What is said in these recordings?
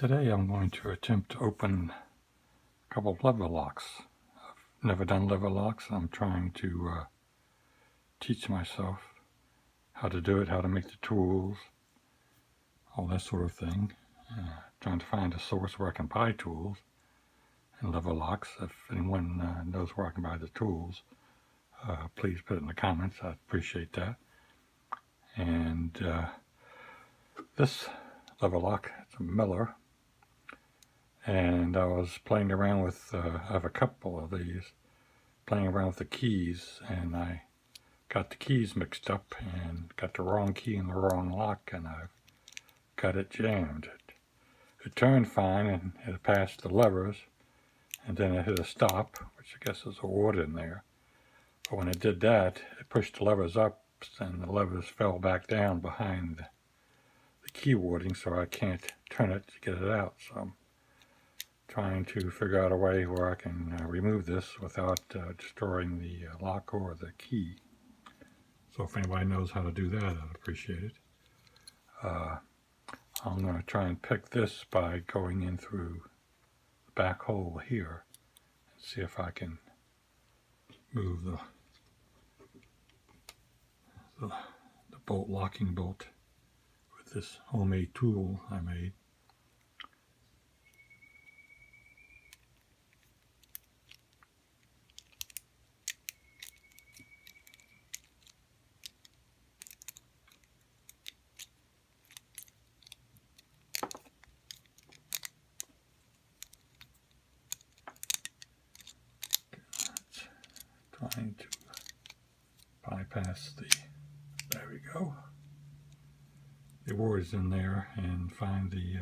Today I'm going to attempt to open a couple of lever locks. I've never done lever locks. I'm trying to teach myself how to do it, how to make the tools, all that sort of thing. Trying to find a source where I can buy tools and lever locks. If anyone knows where I can buy the tools, please put it in the comments. I'd appreciate that. And this lever lock, it's a Miller. And I was playing around with, I have a couple of these, playing around with the keys, and I got the keys mixed up and got the wrong key in the wrong lock, and I've got it jammed. It turned fine, and it passed the levers, and then it hit a stop, which I guess is a ward in there. But when it did that, it pushed the levers up, and the levers fell back down behind the key warding, so I can't turn it to get it out. So I'm trying to figure out a way where I can remove this without destroying the lock or the key. So if anybody knows how to do that, I'd appreciate it. I'm going to try and pick this by going in through the back hole here and see if I can move the bolt, locking bolt, with this homemade tool I made. Trying to bypass there we go, the wards in there, and find the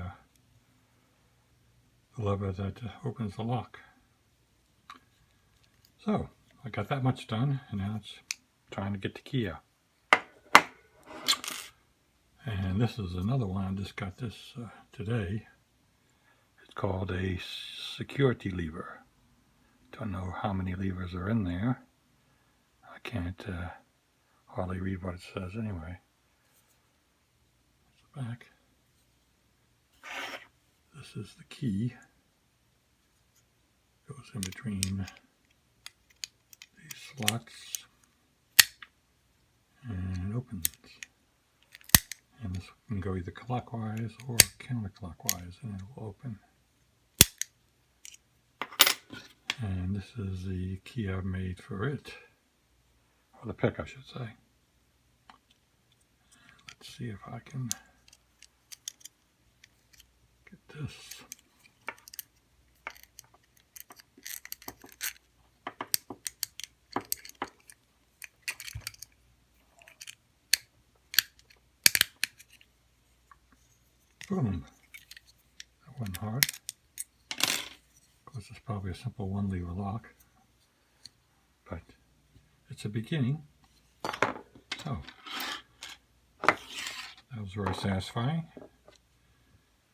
lever that opens the lock. So I got that much done, and now it's trying to get the key out. And this is another one. I just got this today. It's called a security lever. Don't know how many levers are in there. I can't hardly read what it says anyway. It's the back. This is the key. Goes in between these slots and opens. And this can go either clockwise or counterclockwise, and it will open. And this is the key I've made for it, or the pick I should say. Let's see if I can get this. Boom. That wasn't hard. Of course, it's probably a simple one lever lock, but it's a beginning. So that was very satisfying.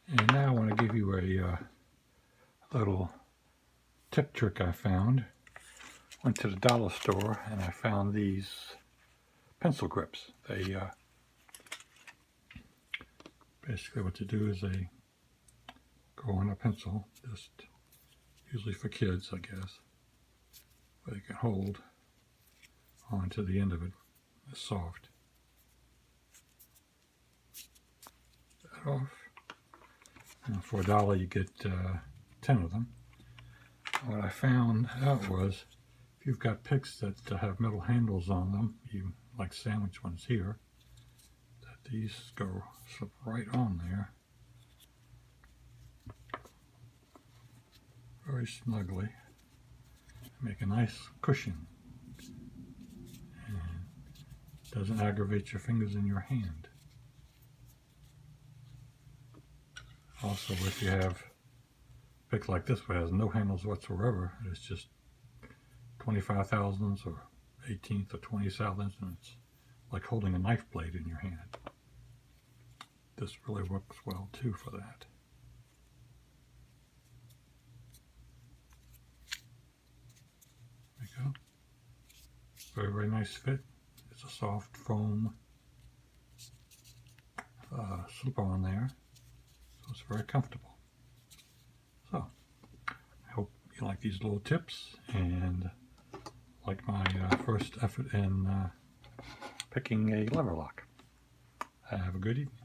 And now I want to give you a little tip trick I found. Went to the dollar store and I found these pencil grips. They basically what to do is they go on a pencil, just usually for kids, I guess, but you can hold onto the end of it. It's soft. That off. And for $1 you get 10 of them. What I found out was, if you've got picks that have metal handles on them, you like sandwich ones here, that these go slip right on there very snugly, make a nice cushion, and doesn't aggravate your fingers in your hand. Also, if you have a pick like this one, has no handles whatsoever, it's just 25 thousandths or 18th or 20 thousandths, and it's like holding a knife blade in your hand. This really works well too for that. There you go. Very, very nice fit. It's a soft foam slip on there, so it's very comfortable. So, I hope you like these little tips and like my first effort in picking a lever lock. Have a good evening.